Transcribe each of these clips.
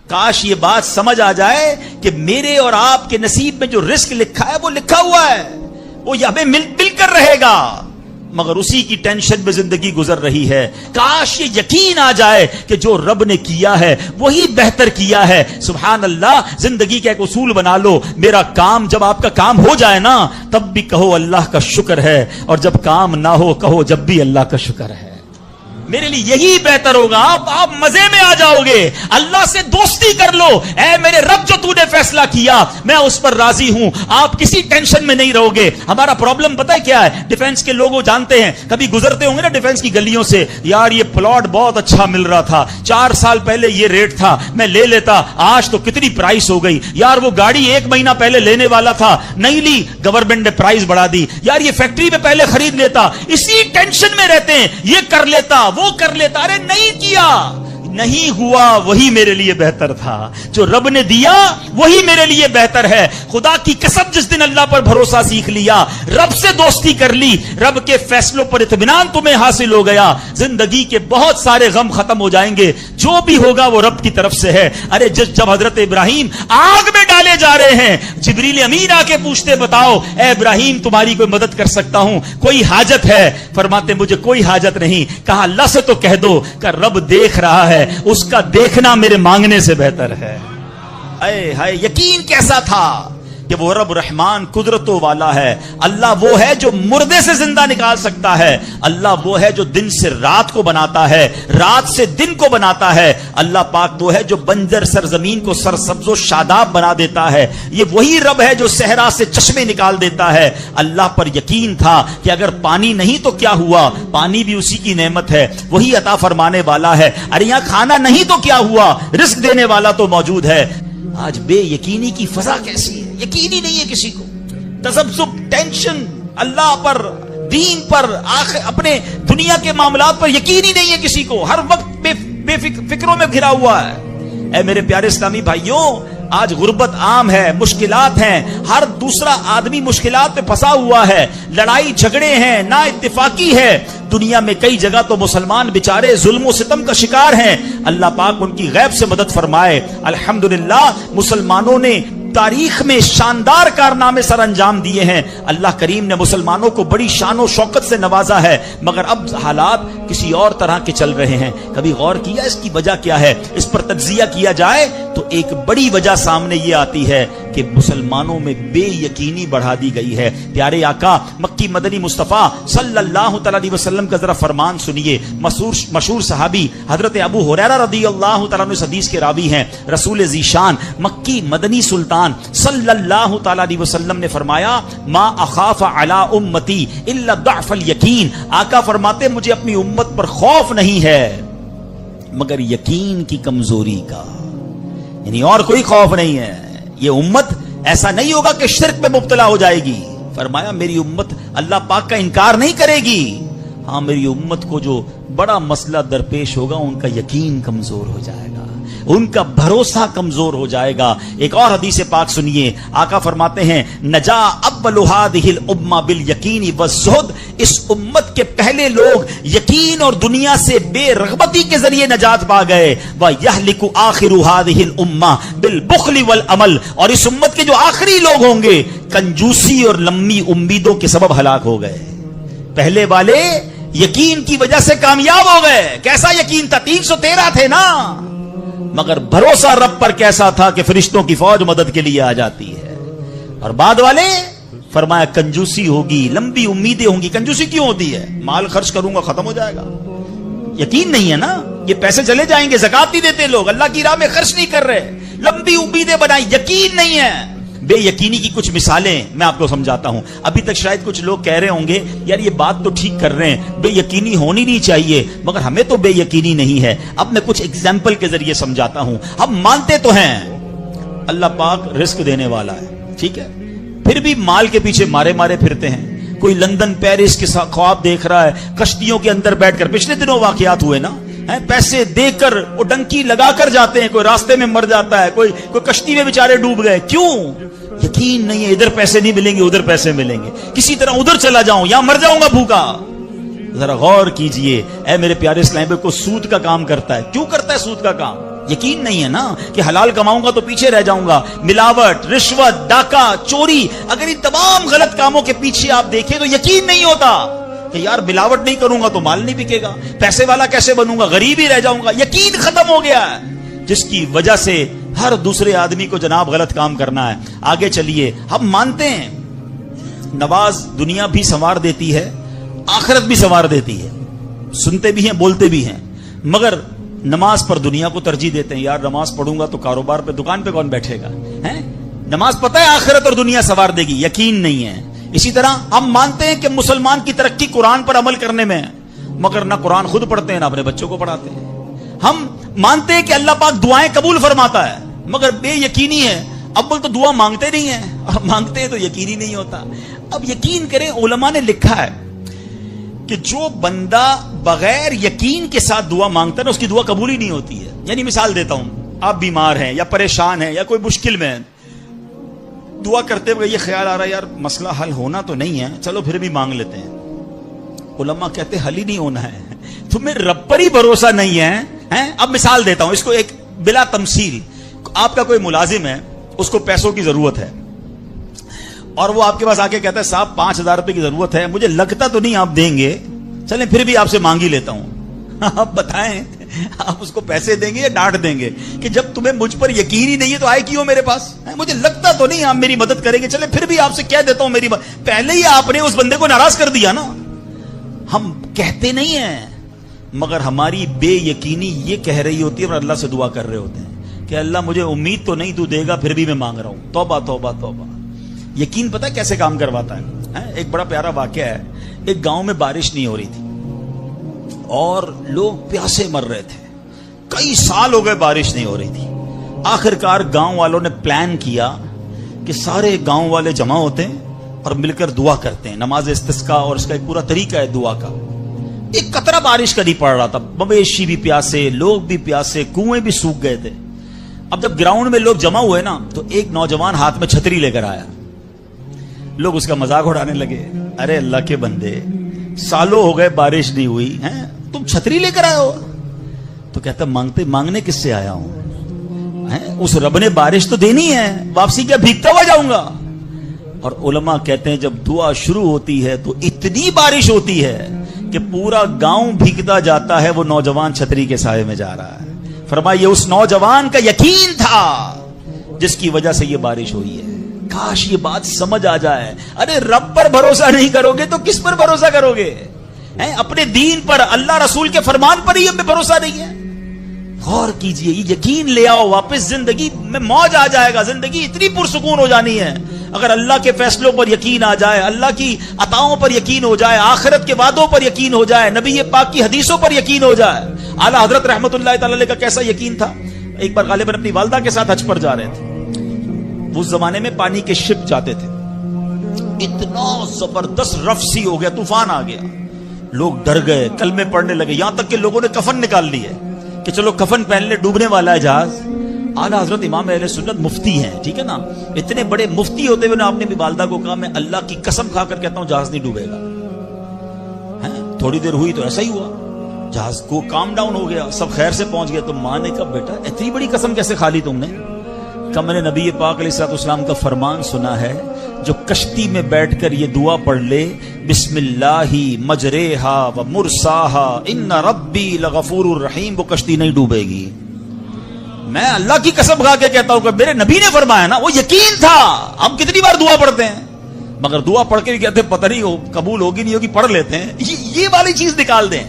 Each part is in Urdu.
کاش یہ بات سمجھ آ جائے کہ میرے اور آپ کے نصیب میں جو رزق لکھا ہے وہ لکھا ہوا ہے، وہ ہمیں مل کر رہے گا، مگر اسی کی ٹینشن میں زندگی گزر رہی ہے۔ کاش یہ یقین آ جائے کہ جو رب نے کیا ہے وہی بہتر کیا ہے۔ سبحان اللہ، زندگی کا ایک اصول بنا لو، میرا کام جب آپ کا کام ہو جائے نا تب بھی کہو اللہ کا شکر ہے، اور جب کام نہ ہو کہو جب بھی اللہ کا شکر ہے۔ میرے لیے یہی بہتر ہوگا، آپ مزے میں آ جاؤ گے، اللہ سے دوستی کر لو، اے میرے رب جو تو نے فیصلہ کیا میں اس پر راضی ہوں، آپ کسی ٹینشن میں نہیں رہو گے۔ ہمارا پرابلم پتہ ہے کیا ہے؟ ڈیفنس کے لوگ جانتے ہیں، کبھی گزرتے ہوں گے نا ڈیفنس کی گلیوں سے، یار یہ پلاٹ بہت اچھا مل رہا تھا، 4 سال پہلے یہ ریٹ تھا، میں لے لیتا، آج تو کتنی پرائس ہو گئی، یار وہ گاڑی 1 مہینہ پہلے لینے والا تھا نہیں لی، گورنمنٹ نے پرائس بڑھا دی، یار یہ فیکٹری میں پہلے خرید لیتا، اسی ٹینشن میں رہتے ہیں، یہ کر لیتا وہ کر لیتا، ارے نہیں کیا، نہیں ہوا، وہی میرے لیے بہتر تھا، جو رب نے دیا وہی میرے لیے بہتر ہے۔ خدا کی قسم جس دن اللہ پر بھروسہ سیکھ لیا، رب سے دوستی کر لی، رب کے فیصلوں پر اطمینان تمہیں حاصل ہو گیا، زندگی کے بہت سارے غم ختم ہو جائیں گے، جو بھی ہوگا وہ رب کی طرف سے ہے۔ ارے جب حضرت ابراہیم آگ میں ڈالے جا رہے ہیں، جبریل امین آ کے پوچھتے بتاؤ اے ابراہیم تمہاری کوئی مدد کر سکتا ہوں، کوئی حاجت ہے؟ فرماتے مجھے کوئی حاجت نہیں۔ کہا اللہ سے تو کہہ دو کہ رب دیکھ رہا ہے، اس کا دیکھنا میرے مانگنے سے بہتر ہے۔ اے ہائے یقین کیسا تھا کہ وہ رب رحمان قدرتوں والا ہے، اللہ وہ ہے جو مردے سے زندہ نکال سکتا ہے، اللہ وہ ہے جو دن سے رات کو بناتا ہے، رات سے دن کو بناتا ہے، اللہ پاک وہ ہے جو بنجر سرزمین کو سرسبز و شاداب بنا دیتا ہے، یہ وہی رب ہے جو صحرا سے چشمے نکال دیتا ہے۔ اللہ پر یقین تھا کہ اگر پانی نہیں تو کیا ہوا، پانی بھی اسی کی نعمت ہے، وہی عطا فرمانے والا ہے، ارے یہاں کھانا نہیں تو کیا ہوا، رزق دینے والا تو موجود ہے۔ آج بے یقینی کی فضا کیسی ہے، یقین ہی نہیں ہے کسی کو، تذبذب، ٹینشن، اللہ پر، دین پر، اپنے دنیا کے معاملات پر یقین ہی نہیں ہے کسی کو، ہر وقت بے فکروں میں گھرا ہوا ہے۔ اے میرے پیارے اسلامی بھائیوں، آج غربت عام ہے، مشکلات ہیں، ہر دوسرا آدمی مشکلات میں پھنسا ہوا ہے، لڑائی جھگڑے ہیں، نا اتفاقی ہے، دنیا میں کئی جگہ تو مسلمان بیچارے ظلم و ستم کا شکار ہیں، اللہ پاک ان کی غیب سے مدد فرمائے۔ الحمدللہ مسلمانوں نے تاریخ میں شاندار کارنامے سر انجام دیے ہیں، اللہ کریم نے مسلمانوں کو بڑی شان و شوکت سے نوازا ہے، مگر اب حالات کسی اور طرح کے چل رہے ہیں۔ کبھی غور کیا اس کی وجہ کیا ہے؟ اس پر تجزیہ کیا جائے تو ایک بڑی وجہ سامنے یہ آتی ہے کہ مسلمانوں میں بے یقینی بڑھا دی گئی ہے۔ پیارے آقا مکی مدنی مصطفیٰ صلی اللہ تعالی علیہ وسلم کا ذرا فرمان سنیے۔ مشہور صحابی حضرت ابو ہریرہ رضی اللہ تعالیٰ عنہ اس حدیث کے راوی ہیں، رسول ذیشان مکی مدنی سلطان صلی اللہ تعالی علیہ وسلم نے فرمایا ما اخاف علی امتی الا ضعف الیقین، آقا فرماتے مجھے اپنی امت پر خوف نہیں ہے مگر یقین کی کمزوری کا، یعنی اور کوئی خوف نہیں ہے، یہ امت ایسا نہیں ہوگا کہ شرک میں مبتلا ہو جائے گی، فرمایا میری امت اللہ پاک کا انکار نہیں کرے گی، ہاں میری امت کو جو بڑا مسئلہ درپیش ہوگا ان کا یقین کمزور ہو جائے گا، ان کا بھروسہ کمزور ہو جائے گا۔ ایک اور حدیث پاک سنیے، آقا فرماتے ہیں نجا اول هذه الامه بالیقین والزہد، اس امت کے پہلے لوگ یقین اور دنیا سے بے رغبتی کے ذریعے نجات پا گئے، ویہلک آخر هذه الامه بالبخل والعمل، اور اس امت کے جو آخری لوگ ہوں گے کنجوسی اور لمبی امیدوں کے سبب ہلاک ہو گئے۔ پہلے والے یقین کی وجہ سے کامیاب ہو گئے، کیسا یقین تھا؟ 313 تھے نا، مگر بھروسہ رب پر کیسا تھا کہ فرشتوں کی فوج مدد کے لیے آ جاتی ہے۔ اور بعد والے فرمایا کنجوسی ہوگی، لمبی امیدیں ہوں گی۔ کنجوسی کیوں ہوتی ہے؟ مال خرچ کروں گا ختم ہو جائے گا، یقین نہیں ہے نا، یہ پیسے چلے جائیں گے، زکات نہیں دیتے لوگ، اللہ کی راہ میں خرچ نہیں کر رہے، لمبی امیدیں بنائی، یقین نہیں ہے۔ بے یقینی کی کچھ مثالیں میں آپ کو سمجھاتا ہوں۔ ابھی تک شاید کچھ لوگ کہہ رہے ہوں گے یار یہ بات تو ٹھیک کر رہے ہیں، بے یقینی ہونی نہیں چاہیے، مگر ہمیں تو بے یقینی نہیں ہے۔ اب میں کچھ ایگزامپل کے ذریعے سمجھاتا ہوں۔ ہم مانتے تو ہیں اللہ پاک رزق دینے والا ہے، ٹھیک ہے، پھر بھی مال کے پیچھے مارے مارے پھرتے ہیں۔ کوئی لندن پیرس کے خواب دیکھ رہا ہے، کشتیوں کے اندر بیٹھ کر، پچھلے دنوں واقعات ہوئے نا، پیسے دے کر وہ ڈنکی لگا کر جاتے ہیں، کوئی راستے میں مر جاتا ہے، کوئی کشتی میں بیچارے ڈوب گئے، کیوں؟ یقین نہیں ہے، ادھر پیسے نہیں ملیں گے ادھر پیسے ملیں گے، کسی طرح ادھر چلا جاؤں یا مر جاؤں گا بھوکا۔ ذرا غور کیجئے اے میرے پیارے اسلام بھائی، کو سود کا کام کرتا ہے، کیوں کرتا ہے سود کا کام؟ یقین نہیں ہے نا کہ حلال کماؤں گا تو پیچھے رہ جاؤں گا. ملاوٹ، رشوت، ڈاکہ، چوری، اگر ان تمام غلط کاموں کے پیچھے آپ دیکھیں تو یقین نہیں ہوتا کہ یار ملاوٹ نہیں کروں گا تو مال نہیں بکے گا، پیسے والا کیسے بنوں گا، غریب ہی رہ جاؤں گا. یقین ختم ہو گیا ہے، جس کی وجہ سے ہر دوسرے آدمی کو جناب غلط کام کرنا ہے. آگے چلیے، ہم مانتے ہیں نماز دنیا بھی سنوار دیتی ہے، آخرت بھی سنوار دیتی ہے، سنتے بھی ہیں بولتے بھی ہیں، مگر نماز پر دنیا کو ترجیح دیتے ہیں. یار نماز پڑھوں گا تو کاروبار پہ، دکان پہ کون بیٹھے گا؟ نماز پتہ ہے آخرت اور دنیا سنوار دے گی، یقین نہیں ہے. اسی طرح ہم مانتے ہیں کہ مسلمان کی ترقی قرآن پر عمل کرنے میں ہے، مگر نہ قرآن خود پڑھتے ہیں نہ اپنے بچوں کو پڑھاتے ہیں. ہم مانتے ہیں کہ اللہ پاک دعائیں قبول فرماتا ہے، مگر بے یقینی ہے، اول تو دعا مانگتے نہیں ہیں اور مانگتے ہیں تو یقینی نہیں ہوتا. اب یقین کریں، علماء نے لکھا ہے کہ جو بندہ بغیر یقین کے ساتھ دعا مانگتا ہے نا، اس کی دعا قبول ہی نہیں ہوتی ہے. یعنی مثال دیتا ہوں، آپ بیمار ہیں یا پریشان ہیں یا کوئی مشکل میں ہیں، دعا کرتے ہوئے یہ خیال آ رہا ہے یار مسئلہ حل ہونا تو نہیں ہے، چلو پھر بھی مانگ لیتے ہیں. علماء کہتے ہیں حل ہی نہیں ہونا ہے، تمہیں رب پر ہی بھروسہ نہیں ہے. اب مثال دیتا ہوں اس کو ایک بلا تمثیل. آپ کا کوئی ملازم ہے، اس کو پیسوں کی ضرورت ہے اور وہ آپ کے پاس آ کے کہتا ہے صاحب 5,000 روپے کی ضرورت ہے، مجھے لگتا تو نہیں آپ دیں گے، چلیں پھر بھی آپ سے مانگ ہی لیتا ہوں. آپ بتائیں آپ اس کو پیسے دیں گے یا ڈانٹ دیں گے کہ جب تمہیں مجھ پر یقین ہی نہیں ہے تو آئے کیوں میرے پاس؟ مجھے لگتا تو نہیں آپ میری مدد کریں گے، چلیں پھر بھی آپ سے کہہ دیتا ہوں میری مدد. پہلے ہی آپ نے اس بندے کو ناراض کر دیا نا. ہم کہتے نہیں ہیں، مگر ہماری بے یقینی یہ کہہ رہی ہوتی ہے اور اللہ سے دعا کر رہے ہوتے ہیں کہ اللہ مجھے امید تو نہیں تو دے گا، پھر بھی میں مانگ رہا ہوں. توبہ توبہ توبہ. یقین پتہ کیسے کام کرواتا ہے؟ ایک بڑا پیارا واقعہ ہے. ایک گاؤں میں بارش نہیں ہو رہی تھی اور لوگ پیاسے مر رہے تھے، کئی سال ہو گئے بارش نہیں ہو رہی تھی. آخرکار گاؤں والوں نے پلان کیا کہ سارے گاؤں والے جمع ہوتے ہیں اور مل کر دعا کرتے ہیں، نماز استسقاء، اور اس کا ایک پورا طریقہ ہے دعا کا. ایک قطرہ بارش کا نہیں پڑ رہا تھا، مویشی بھی پیاسے، لوگ بھی پیاسے، کنویں بھی سوکھ گئے تھے. اب جب گراؤنڈ میں لوگ جمع ہوئے نا تو ایک نوجوان ہاتھ میں چھتری لے کر آیا. لوگ اس کا مذاق اڑانے لگے، ارے اللہ کے بندے سالوں ہو گئے بارش نہیں ہوئی ہیں، تم چھتری لے کر آئے ہو؟ تو کہتا مانگنے کس سے آیا ہوں، اس رب نے بارش تو دینی ہے، واپسی کیا بھیگتا ہوا جاؤں گا؟ اور علماء کہتے ہیں جب دعا شروع ہوتی ہے تو اتنی بارش ہوتی ہے کہ پورا گاؤں بھیگتا جاتا ہے، وہ نوجوان چھتری کے سائے میں جا رہا ہے. فرمائیے اس نوجوان کا یقین تھا جس کی وجہ سے یہ بارش ہوئی ہے. کاش یہ بات سمجھ آ جائے. ارے رب پر بھروسہ نہیں کرو گے تو کس پر بھروسہ کرو گے؟ اپنے دین پر، اللہ رسول کے فرمان پر ہی ہمیں بھروسہ نہیں ہے. غور کیجئے، یہ یقین لے آؤ واپس، زندگی میں موج آ جائے گا، زندگی اتنی پرسکون ہو جانی ہے. اگر اللہ کے فیصلوں پر یقین آ جائے، اللہ کی عطاؤں پر یقین ہو جائے، آخرت کے وعدوں پر یقین ہو جائے، نبی پاک کی حدیثوں پر یقین ہو جائے. اعلیٰ حضرت رحمت اللہ تعالی علیہ کا کیسا یقین تھا. ایک بار غالباً اپنی والدہ کے ساتھ حج پر جا رہے تھے. اس زمانے میں پانی کے شپ جاتے تھے. اتنا زبردست رف سی ہو گیا، طوفان آ گیا، لوگ ڈر گئے، کلمے پڑھنے لگے، یہاں تک کہ لوگوں نے کفن نکال لی ہے کہ چلو کفن پہن لے، ڈوبنے والا ہے جہاز. اعلیٰ حضرت امام اہل سنت مفتی ہیں، ٹھیک ہے نا، اتنے بڑے مفتی ہوتے ہوئے آپ نے بھی والدہ کو کہا میں اللہ کی قسم کھا کر کہتا ہوں جہاز نہیں ڈوبے گا. تھوڑی دیر ہوئی تو ایسا ہی ہوا، جہاز کو کام ڈاؤن ہو گیا، سب خیر سے پہنچ گیا. تو ماں نے کہا بیٹا اتنی بڑی قسم کیسے کھا لی تم نے؟ کہ میں نے نبی پاک علیہ السلام کا فرمان سنا ہے، جو کشتی میں بیٹھ کر یہ دعا پڑھ لے، بسم اللہ مجریہا و مرساہا ان ربی لغفور الرحیم، وہ کشتی نہیں ڈوبے گی. میں اللہ کی قسم کھا کے کہتا ہوں کہ میرے نبی نے فرمایا نا، وہ یقین تھا. ہم کتنی بار دعا پڑھتے ہیں مگر دعا پڑھ کے بھی کہتے ہیں پتہ نہیں قبول ہوگی نہیں ہوگی، پڑھ لیتے ہیں. یہ والی چیز نکال دیں.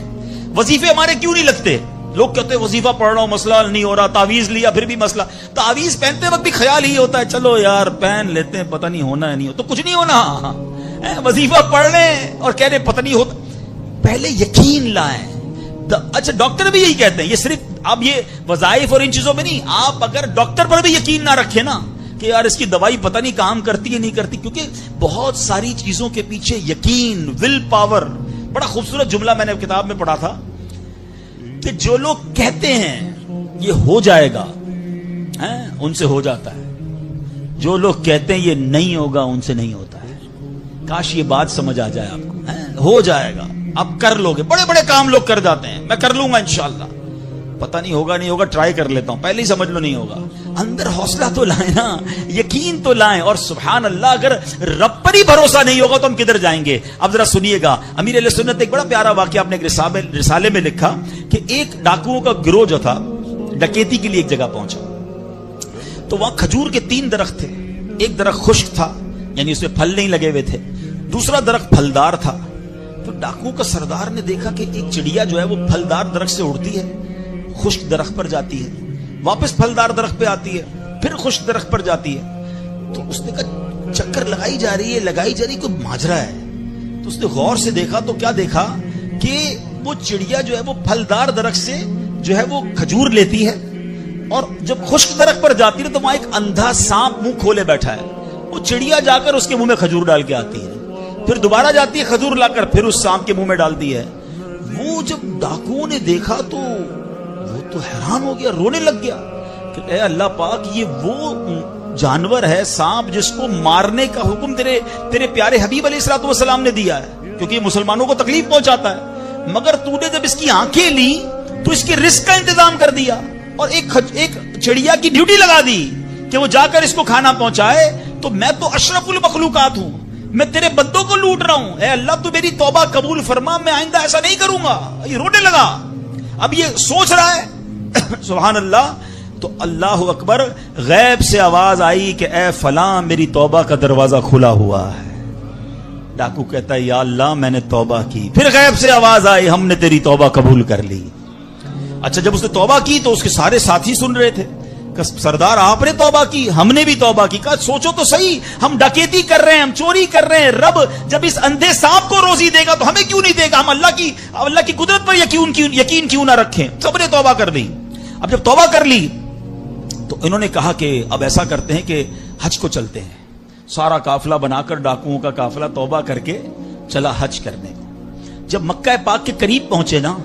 وظیفے ہمارے کیوں نہیں لگتے؟ لوگ کہتے ہیں وظیفہ پڑھ رہا ہوں مسئلہ نہیں ہو رہا، تعویذ لیا پھر بھی مسئلہ. تعویذ پہنتے وقت بھی خیال ہی ہوتا ہے چلو یار پہن لیتے ہیں، پتہ نہیں ہونا ہے نہیں ہو تو کچھ نہیں ہونا. وظیفہ پڑھ لیں اور کہہ رہے پتہ نہیں ہوتا. پہلے یقین لائیں. اچھا ڈاکٹر بھی یہی کہتے ہیں، یہ صرف اب یہ وظائف اور ان چیزوں میں نہیں، آپ اگر ڈاکٹر پر بھی یقین نہ رکھیں نا کہ یار اس کی دوائی پتہ نہیں کام کرتی ہے نہیں کرتی، کیونکہ بہت ساری چیزوں کے پیچھے یقین، ول پاور. بڑا خوبصورت جملہ میں نے کتاب میں پڑھا تھا کہ جو لوگ کہتے ہیں یہ ہو جائے گا ان سے ہو جاتا ہے، جو لوگ کہتے ہیں یہ نہیں ہوگا ان سے نہیں ہوتا ہے. کاش یہ بات سمجھ آ جائے آپ کو. ہو جائے گا، آپ کر لو گے. بڑے بڑے کام لوگ کر جاتے ہیں، میں کر لوں گا انشاءاللہ. پتہ نہیں ہوگا, ٹرائی کر لیتا ہوں, پہلے ہی سمجھ لو نہیں ہوگا. اندر حوصلہ تو لائیں نا, یقین تو لائیں. اور سبحان اللہ, اگر رب پر ہی بھروسہ نہیں ہوگا تو ہم کدھر جائیں گے؟ اب ذرا سنیے گا, امیر اہل سنت نے ایک بڑا پیارا واقعہ اپنے رسالے میں لکھا کہ ایک ڈاکوؤں کا گروہ جو تھا ڈکیتی کے لیے ایک جگہ پہنچا. تو وہاں کھجور کے 3 درخت تھے. ایک درخت خشک تھا, یعنی اس میں پھل نہیں لگے ہوئے تھے. دوسرا درخت پھلدار تھا. تو ڈاکوؤں کا سردار نے دیکھا کہ ایک چڑیا جو ہے وہ پھلدار درخت سے اڑتی ہے, خشک درخت پر جاتی ہے, واپس پھلدار درخت پہ آتی ہے, پھر خشک درخت پر جاتی ہے. تو اس نے کہا چکر لگائی جا رہی ہے, کوئی ماجرا ہے. تو اس نے غور سے دیکھا تو کیا دیکھا کہ وہ چڑیا جو ہے وہ پھلدار درخت سے جو ہے وہ کھجور لیتی ہے, اور جب خشک درخت پر جاتی ہے تو وہاں ایک اندھا سانپ منہ کھولے بیٹھا ہے. وہ چڑیا جا کر اس کے منہ میں کھجور ڈال کے آتی ہے, پھر دوبارہ جاتی ہے کھجور لا کر پھر اس سانپ کے منہ میں ڈالتی ہے. وہ جب ڈاکوؤں نے دیکھا تو وہ تو حیران ہو گیا, رونے لگ گیا کہ اے اللہ پاک, یہ وہ جانور ہے سانپ جس کو مارنے کا حکم تیرے پیارے حبیب علیہ الصلوۃ والسلام نے دیا ہے, کیونکہ یہ مسلمانوں کو تکلیف پہنچاتا ہے. مگر تو نے جب اس کی آنکھیں لی تو اس کے رزق کا انتظام کر دیا, اور ایک چڑیا کی ڈیوٹی لگا دی کہ وہ جا کر اس کو کھانا پہنچائے. تو میں تو اشرف المخلوقات ہوں, میں تیرے بندوں کو لوٹ رہا ہوں. اے اللہ تو میری توبہ قبول فرما, میں آئندہ ایسا نہیں کروں گا. یہ رونے لگا. اب یہ سوچ رہا ہے سبحان اللہ. تو اللہ اکبر, غیب سے آواز آئی کہ اے فلاں, میری توبہ کا دروازہ کھلا ہوا ہے. ڈاکو کہتا ہے یا اللہ میں نے توبہ کی. پھر غیب سے آواز آئی ہم نے تیری توبہ قبول کر لی. اچھا, جب اس نے توبہ کی تو اس کے سارے ساتھی سن رہے تھے کہ سردار آپ نے توبہ کی, ہم نے بھی توبہ کی. کہا سوچو تو صحیح, ہم ڈکیتی کر رہے ہیں, ہم چوری کر رہے ہیں, رب جب اس اندھے سانپ کو روزی دے گا تو ہمیں کیوں نہیں دے گا؟ ہم اللہ کی قدرت پر یقین کیوں نہ رکھیں؟ سب نے توبہ کر دی. اب جب توبہ کر لی تو انہوں نے کہا کہ اب ایسا کرتے ہیں کہ حج کو چلتے ہیں. سارا قافلہ بنا کر ڈاکوؤں کا قافلہ توبہ کر کے چلا حج کرنے. جب مکہ پاک کے قریب پہنچے نا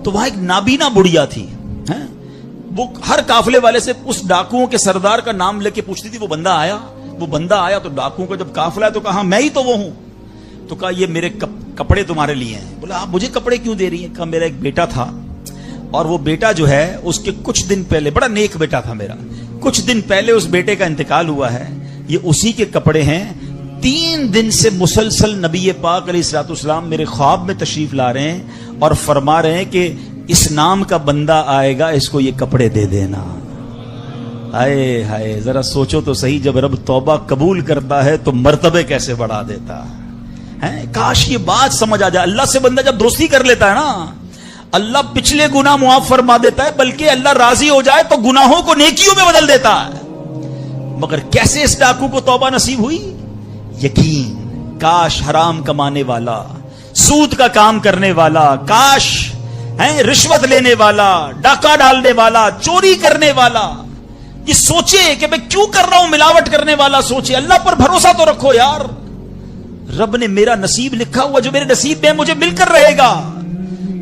تو وہاں ایک نابینا بڑھیا تھی. وہ ہر قافلے والے سے اس ڈاکوؤں کے سردار کا نام لے کے پوچھتی تھی. وہ بندہ آیا تو ڈاکوؤں کا جب قافلہ ہے تو کہا میں ہی تو وہ ہوں. تو کہا یہ میرے کپڑے تمہارے لیے ہیں. بولا آپ مجھے کپڑے کیوں دے رہی ہیں؟ کہا میرا ایک بیٹا تھا, اور وہ بیٹا جو ہے اس کے کچھ دن پہلے, بڑا نیک بیٹا تھا میرا, کچھ دن پہلے اس بیٹے کا انتقال ہوا ہے. یہ اسی کے کپڑے ہیں. 3 دن سے مسلسل نبی پاک علیہ الصلوۃ والسلام میرے خواب میں تشریف لا رہے ہیں اور فرما رہے ہیں کہ اس نام کا بندہ آئے گا, اس کو یہ کپڑے دے دینا. آئے ہائے, ذرا سوچو تو صحیح, جب رب توبہ قبول کرتا ہے تو مرتبے کیسے بڑھا دیتا ہے. کاش یہ بات سمجھ آ جائے. اللہ سے بندہ جب دوستی کر لیتا ہے نا, اللہ پچھلے گناہ معاف فرما دیتا ہے, بلکہ اللہ راضی ہو جائے تو گناہوں کو نیکیوں میں بدل دیتا ہے. مگر کیسے اس ڈاکو کو توبہ نصیب ہوئی؟ یقین. کاش حرام کمانے والا, سود کا کام کرنے والا, کاش رشوت لینے والا, ڈاکہ ڈالنے والا, چوری کرنے والا یہ سوچے کہ میں کیوں کر رہا ہوں, ملاوٹ کرنے والا سوچے. اللہ پر بھروسہ تو رکھو یار, رب نے میرا نصیب لکھا ہوا, جو میرے نصیب میں مجھے مل کر رہے گا.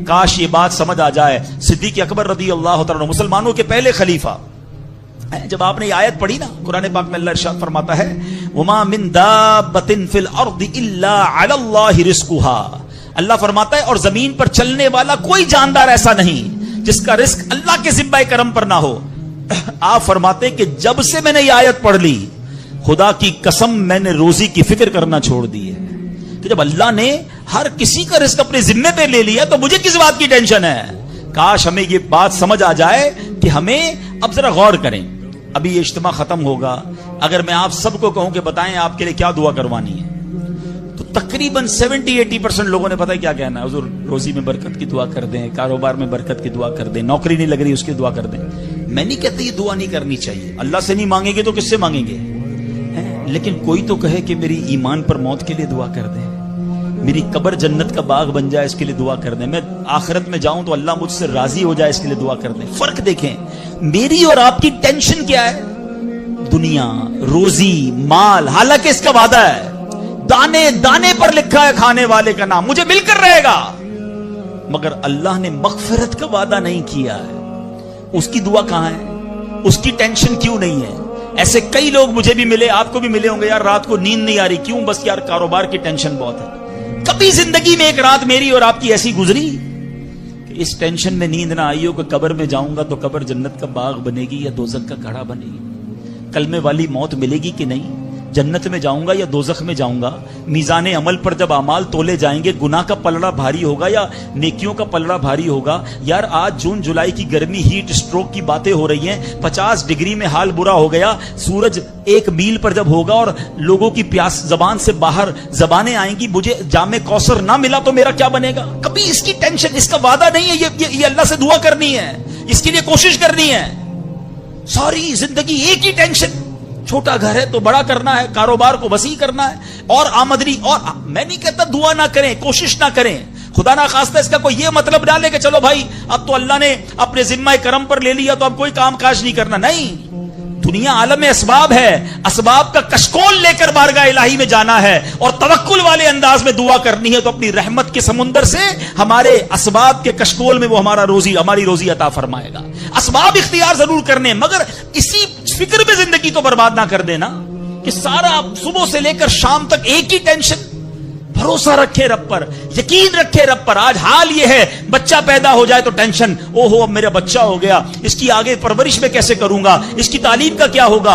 کاش یہ بات سمجھ آ جائے. صدیق اکبر رضی اللہ تعالیٰ عنہ, مسلمانوں کے پہلے خلیفہ, جب آپ نے یہ آیت پڑھی نا قرآن پاک میں, اللہ ارشاد فرماتا ہے وما من دابۃ فی الارض الا علی اللہ رزقها. اللہ فرماتا ہے اور زمین پر چلنے والا کوئی جاندار ایسا نہیں جس کا رزق اللہ کے ذمہ کرم پر نہ ہو. آپ فرماتے کہ جب سے میں نے یہ آیت پڑھ لی, خدا کی قسم میں نے روزی کی فکر کرنا چھوڑ دی ہے. کہ جب اللہ نے ہر کسی کا رزق اپنے ذمے پہ لے لیا تو مجھے کس بات کی ٹینشن ہے. کاش ہمیں یہ بات سمجھ آ جائے کہ ہمیں اب ذرا غور کریں. ابھی یہ اجتماع ختم ہوگا, اگر میں آپ سب کو کہوں کہ بتائیں آپ کے لیے کیا دعا کروانی ہے, تو تقریباً 70-80% لوگوں نے پتہ ہے کیا کہنا ہے, حضور روزی میں برکت کی دعا کر دیں, کاروبار میں برکت کی دعا کر دیں, نوکری نہیں لگ رہی اس کی دعا کر دیں. میں نہیں کہتا یہ دعا نہیں کرنی چاہیے, اللہ سے نہیں مانگیں گے تو کس سے مانگیں گے. لیکن کوئی تو کہے کہ میری ایمان پر موت کے لیے دعا کر دیں, میری قبر جنت کا باغ بن جائے اس کے لیے دعا کر دیں, میں آخرت میں جاؤں تو اللہ مجھ سے راضی ہو جائے اس کے لیے دعا کر دیں. فرق دیکھیں, میری اور آپ کی ٹینشن کیا ہے؟ دنیا, روزی, مال. حالانکہ اس کا وعدہ ہے, دانے دانے پر لکھا ہے کھانے والے کا نام, مجھے مل کر رہے گا. مگر اللہ نے مغفرت کا وعدہ نہیں کیا ہے. اس کی دعا کہاں ہے؟ اس کی ٹینشن کیوں نہیں ہے؟ ایسے کئی لوگ مجھے بھی ملے, آپ کو بھی ملے ہوں گے, یار رات کو نیند نہیں آ رہی, کیوں؟ بس یار کاروبار کی ٹینشن بہت ہے. کبھی زندگی میں ایک رات میری اور آپ کی ایسی گزری کہ اس ٹینشن میں نیند نہ آئی ہو کہ قبر میں جاؤں گا تو قبر جنت کا باغ بنے گی یا دوزخ کا گڑھا بنے گی؟ کلمے والی موت ملے گی کہ نہیں؟ جنت میں جاؤں گا یا دوزخ میں جاؤں گا؟ میزان عمل پر جب اعمال تولے جائیں گے گناہ کا پلڑا بھاری ہوگا یا نیکیوں کا پلڑا بھاری ہوگا؟ یار آج جون جولائی کی گرمی ہیٹ سٹروک کی باتیں ہو رہی ہیں، 50 ڈگری میں حال برا ہو گیا، سورج 1 میل پر جب ہوگا اور لوگوں کی پیاس زبان سے باہر زبانیں آئیں گی، مجھے جام کوثر نہ ملا تو میرا کیا بنے گا؟ کبھی اس کی ٹینشن، اس کا وعدہ نہیں ہے، یہ اللہ سے دعا کرنی ہے، اس کے لیے کوشش کرنی ہے۔ ساری زندگی ایک ہی ٹینشن، چھوٹا گھر ہے تو بڑا کرنا ہے، کاروبار کو وسیع کرنا ہے، اور آمدنی، اور میں نہیں کہتا دعا نہ کریں، کوشش نہ کریں، خدا نہ خواستہ اس کا کوئی یہ مطلب نہ لے کہ چلو بھائی اب تو اللہ نے اپنے ذمہ کرم پر لے لیا تو اب کوئی کام کاج نہیں کرنا۔ نہیں، دنیا عالم اسباب ہے، اسباب کا کشکول لے کر بارگاہ الہی میں جانا ہے اور توکل والے انداز میں دعا کرنی ہے، تو اپنی رحمت کے سمندر سے ہمارے اسباب کے کشکول میں وہ ہماری روزی عطا فرمائے گا۔ اسباب اختیار ضرور کرنے، مگر اسی فکر میں زندگی تو برباد نہ کر دینا کہ سارا صبح سے لے کر شام تک ایک ہی ٹینشن۔ بھروسہ رکھے رب پر، یقین رکھے رب پر۔ آج حال یہ ہے، بچہ پیدا ہو جائے تو ٹینشن، او ہو اب میرا بچہ ہو گیا، اس کی آگے پرورش میں کیسے کروں گا، اس کی تعلیم کا کیا ہوگا،